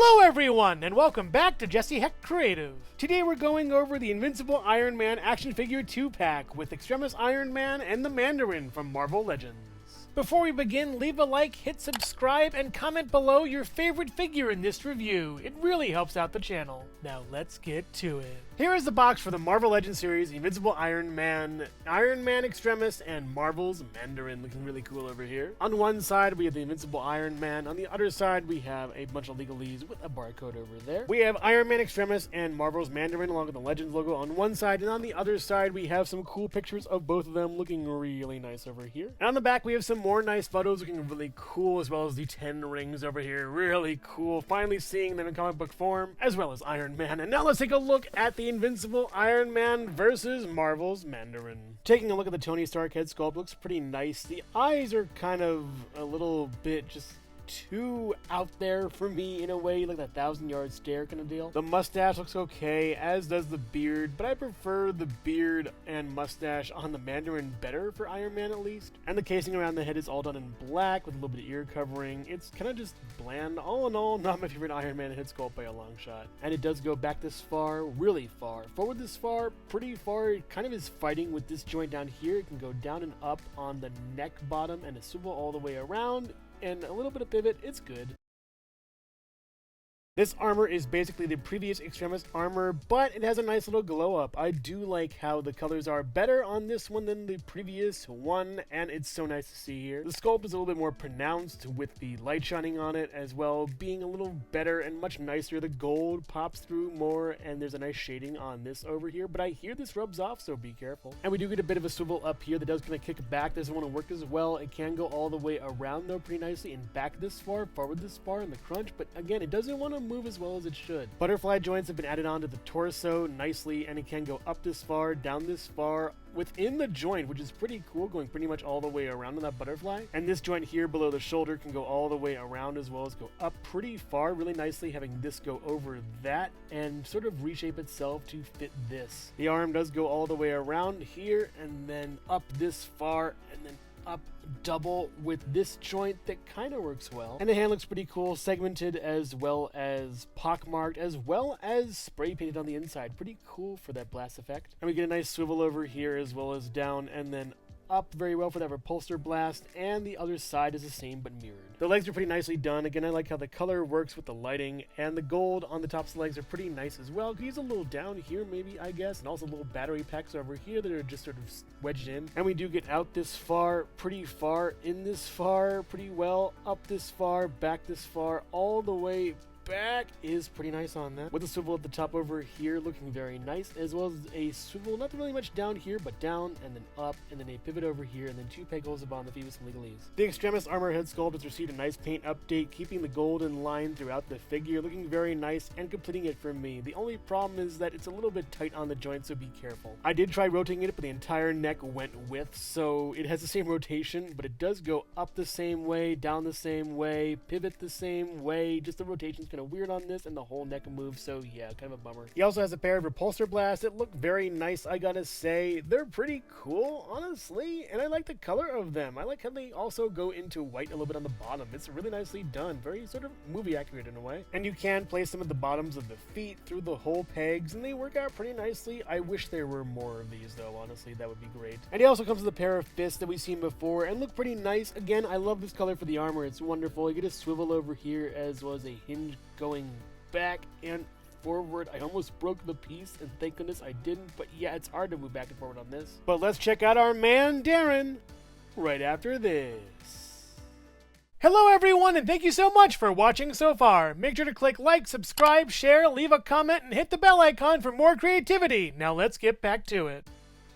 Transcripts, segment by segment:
Hello everyone, and welcome back to Jesse Hecht Creative. Today we're going over the Invincible Iron Man action figure 2-pack with Extremis Iron Man and the Mandarin from Marvel Legends. Before we begin, leave a like, hit subscribe, and comment below your favorite figure in this review. It really helps out the channel. Now let's get to it. Here is the box for the Marvel Legends series, Invincible Iron Man Extremis, and Marvel's Mandarin, looking really cool over here. On one side we have the Invincible Iron Man, on the other side we have a bunch of legalese with a barcode over there. We have Iron Man Extremis and Marvel's Mandarin along with the Legends logo on one side, and on the other side we have some cool pictures of both of them looking really nice over here. And on the back we have some more nice photos looking really cool, as well as the 10 rings over here, really cool. Finally seeing them in comic book form, as well as Iron Man. And now let's take a look at the Invincible Iron Man versus Marvel's Mandarin. Taking a look at the Tony Stark head sculpt, looks pretty nice. The eyes are kind of a little bit just too out there for me in a way, like that 1,000-yard stare kind of deal. The mustache looks okay, as does the beard, but I prefer the beard and mustache on the Mandarin better for Iron Man at least. And the casing around the head is all done in black with a little bit of ear covering. It's kind of just bland. All in all, not my favorite Iron Man head sculpt by a long shot. And it does go back this far, really far. Forward this far, pretty far. It kind of is fighting with this joint down here. It can go down and up on the neck bottom and a swivel all the way around. And a little bit of pivot, it's good. This armor is basically the previous Extremis armor, but it has a nice little glow up. I do like how the colors are better on this one than the previous one, and it's so nice to see here. The sculpt is a little bit more pronounced with the light shining on it as well, being a little better and much nicer. The gold pops through more, and there's a nice shading on this over here, but I hear this rubs off, so be careful. And we do get a bit of a swivel up here that does kind of kick back. Doesn't want to work as well. It can go all the way around though pretty nicely, and back this far, forward this far in the crunch, but again, it doesn't want to move as well as it should. Butterfly joints have been added onto the torso nicely, and it can go up this far, down this far, within the joint, which is pretty cool, going pretty much all the way around on that butterfly. And this joint here below the shoulder can go all the way around as well as go up pretty far really nicely, having this go over that and sort of reshape itself to fit this. The arm does go all the way around here and then up this far and then up double with this joint that kind of works well. And the hand looks pretty cool, segmented as well as pockmarked, as well as spray painted on the inside. Pretty cool for that blast effect. And we get a nice swivel over here as well as down and then up very well for that repulsor blast, and the other side is the same but mirrored. The legs are pretty nicely done. Again, I like how the color works with the lighting, and the gold on the tops of the legs are pretty nice as well. Could use a little down here maybe, I guess, and also little battery packs over here that are just sort of wedged in. And we do get out this far, pretty far, in this far, pretty well, up this far, back this far, all the way back is pretty nice on that, with a swivel at the top over here looking very nice, as well as a swivel not really much down here but down and then up, and then a pivot over here, and then two peg holes above the feet with some legalese. The Extremis armor head sculpt has received a nice paint update, keeping the gold in line throughout the figure, looking very nice and completing it for me. The only problem is that it's a little bit tight on the joint, so be careful. I did try rotating it, but the entire neck went with, so it has the same rotation, but it does go up the same way, down the same way, pivot the same way. Just the rotation's kind of weird on this, and the whole neck moves, so yeah, kind of a bummer. He also has a pair of repulsor blasts that look very nice, I gotta say. They're pretty cool, honestly, and I like the color of them. I like how they also go into white a little bit on the bottom. It's really nicely done, very sort of movie accurate in a way. And you can place them at the bottoms of the feet through the whole pegs, and they work out pretty nicely. I wish there were more of these though, honestly, that would be great. And he also comes with a pair of fists that we've seen before and look pretty nice. Again, I love this color for the armor, it's wonderful. You get a swivel over here as well as a hinge going back and forward. I almost broke the piece, and thank goodness I didn't, but yeah, it's hard to move back and forward on this. But let's check out our Mandarin right after this. Hello everyone, and thank you so much for watching so far. Make sure to click like, subscribe, share, leave a comment, and hit the bell icon for more creativity. Now let's get back to it.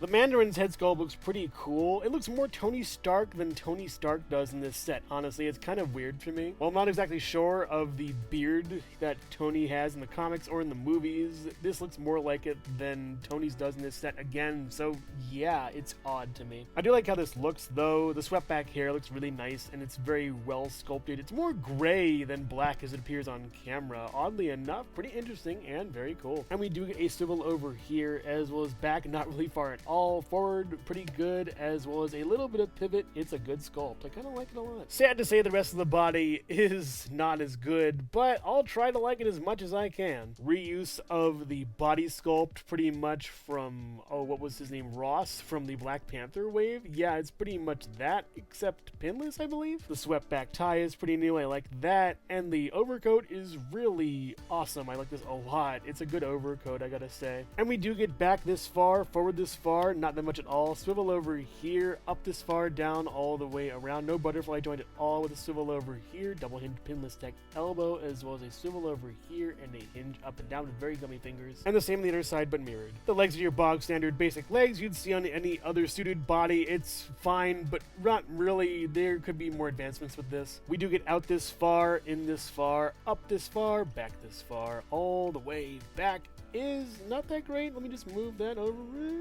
The Mandarin's head sculpt looks pretty cool. It looks more Tony Stark than Tony Stark does in this set, honestly. It's kind of weird to me. While I'm not exactly sure of the beard that Tony has in the comics or in the movies, this looks more like it than Tony's does in this set again, so yeah, it's odd to me. I do like how this looks, though. The swept back hair looks really nice, and it's very well sculpted. It's more gray than black as it appears on camera. Oddly enough, pretty interesting and very cool. And we do get a swivel over here, as well as back, not really far at all. all forward pretty good, as well as a little bit of pivot. It's a good sculpt. I kind of like it a lot. Sad to say the rest of the body is not as good, but I'll try to like it as much as I can. Reuse of the body sculpt pretty much from, oh, what was his name? Ross from the Black Panther wave? Yeah, it's pretty much that, except pinless, I believe. The swept back tie is pretty new. I like that. And the overcoat is really awesome. I like this a lot. It's a good overcoat, I gotta say. And we do get back this far, forward this far, not that much at all. Swivel over here, up this far, down all the way around. No butterfly joint at all, with a swivel over here, double hinge pinless tech elbow, as well as a swivel over here and a hinge up and down with very gummy fingers. And the same on the other side, but mirrored. The legs are your bog standard basic legs you'd see on any other suited body. It's fine, but not really. There could be more advancements with this. We do get out this far, in this far, up this far, back this far, all the way back. Is not that great. Let me just move that over.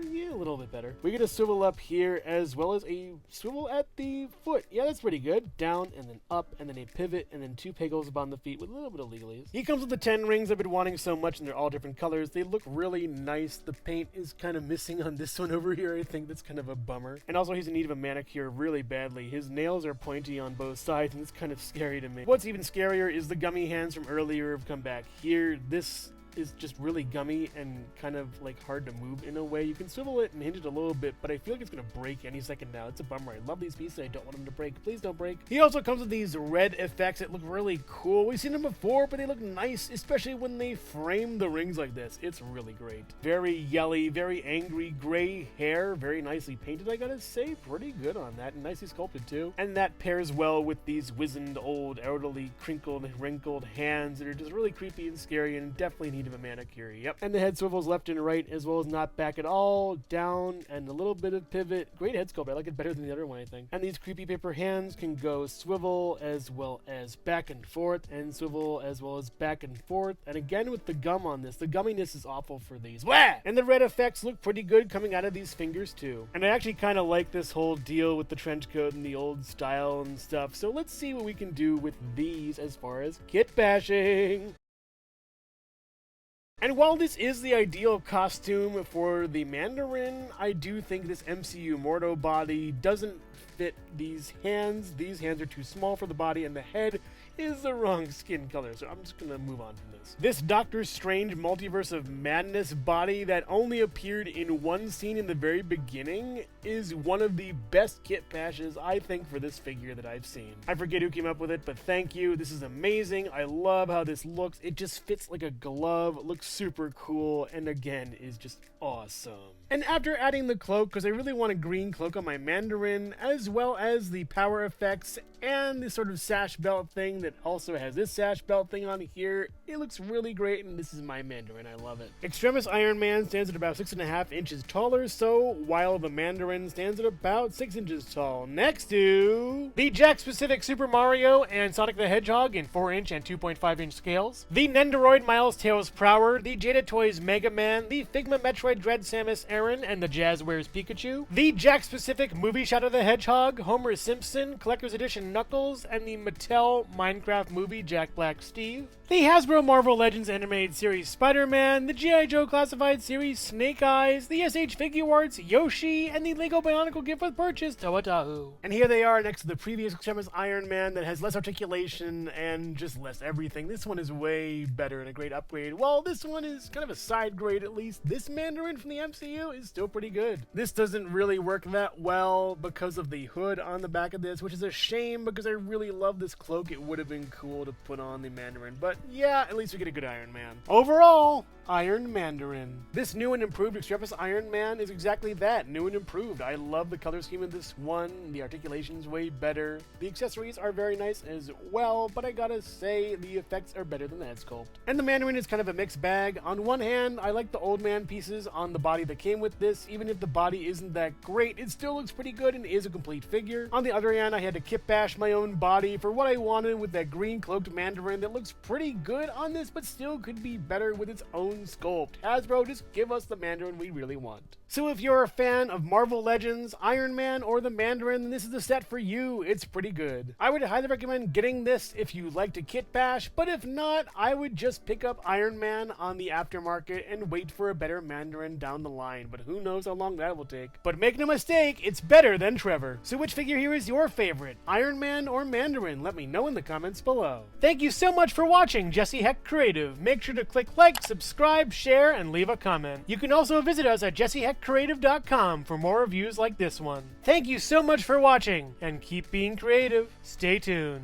Yeah, a little bit better. We get a swivel up here, as well as a swivel at the foot. Yeah, that's pretty good. Down and then up, and then a pivot, and then two pegals upon the feet with a little bit of legalese. He comes with the 10 rings I've been wanting so much, and they're all different colors. They look really nice. The paint is kind of missing on this one over here. I think that's kind of a bummer. And also, he's in need of a manicure really badly. His nails are pointy on both sides, and it's kind of scary to me. What's even scarier is the gummy hands from earlier have come back here. This is just really gummy and kind of like hard to move in a way. You can swivel it and hinge it a little bit, but I feel like it's gonna break any second now. It's a bummer. I love these pieces. I don't want them to break. Please don't break. He also comes with these red effects that look really cool. We've seen them before, but they look nice, especially when they frame the rings like this. It's really great. Very yelly, very angry gray hair, very nicely painted, I gotta say. Pretty good on that, and nicely sculpted too. And that pairs well with these wizened, old, elderly, crinkled, wrinkled hands that are just really creepy and scary and definitely need of a manicure. Yep. And the head swivels left and right, as well as not back at all, down, and a little bit of pivot. Great head sculpt. I like it better than the other one, I think. And these creepy paper hands can go swivel as well as back and forth, and swivel as well as back and forth. And again with the gum on this, the gumminess is awful for these. Wah! And the red effects look pretty good coming out of these fingers too. And I actually kind of like this whole deal with the trench coat and the old style and stuff. So let's see what we can do with these as far as kit bashing. And while this is the ideal costume for the Mandarin, I do think this MCU Mordo body doesn't fit these hands. These hands are too small for the body, and the head is the wrong skin color, so I'm just gonna move on from this. This Doctor Strange Multiverse of Madness body that only appeared in one scene in the very beginning is one of the best kit bashes, I think, for this figure that I've seen. I forget who came up with it, but thank you. This is amazing. I love how this looks. It just fits like a glove, looks super cool, and again, is just awesome. And after adding the cloak, because I really want a green cloak on my Mandarin, as well as the power effects and this sort of sash belt thing that also has this sash belt thing on here, it looks really great, and this is my Mandarin. I love it. Extremis Iron Man stands at about 6.5 inches taller, so while the Mandarin stands at about 6 inches tall. Next to the Jack-specific Super Mario and Sonic the Hedgehog in 4-inch and 2.5-inch scales, the Nendoroid Miles Tails Prower, the Jada Toys Mega Man, the Figma Metroid Dread Samus Aran, and the Jazzwares Pikachu, the Jack-specific Movie Shadow the Hedgehog, Homer Simpson, Collector's Edition Knuckles, and the Mattel Minecraft Movie Jack Black Steve, the Hasbro Marvel Legends Animated Series Spider-Man, the G.I. Joe Classified Series Snake Eyes, the SH Figure Arts Yoshi, and the Lego Bionicle Gift with Purchase Toa-Tahu. And here they are next to the previous Extremis Iron Man that has less articulation and just less everything. This one is way better and a great upgrade, while this one is kind of a side grade at least. This Mandarin from the MCU is still pretty good. This doesn't really work that well because of the hood on the back of this, which is a shame because I really love this cloak. It would have been cool to put on the Mandarin, but yeah, at least we get a good Iron Man. Overall, Iron Mandarin. This new and improved Extremis Iron Man is exactly that, new and improved. I love the color scheme of this one. The articulation's way better. The accessories are very nice as well, but I gotta say, the effects are better than the head sculpt. And the Mandarin is kind of a mixed bag. On one hand, I like the old man pieces on the body that came with this. Even if the body isn't that great, it still looks pretty good and is a complete figure. On the other hand, I had to kit bash my own body for what I wanted with that green cloaked Mandarin that looks pretty good on this, but still could be better with its own sculpt. Hasbro, just give us the Mandarin we really want. So if you're a fan of Marvel Legends, Iron Man, or the Mandarin, then this is the set for you. It's pretty good. I would highly recommend getting this if you like to kit bash, but if not, I would just pick up Iron Man on the aftermarket and wait for a better Mandarin down the line. fine, but who knows how long that will take. But make no mistake, it's better than Trevor. So which figure here is your favorite, Iron Man or Mandarin? Let me know in the comments below. Thank you so much for watching Jesse Hecht Creative. Make sure to click like, subscribe, share, and leave a comment. You can also visit us at jessehechtcreative.com for more reviews like this one. Thank you so much for watching, and keep being creative. Stay tuned.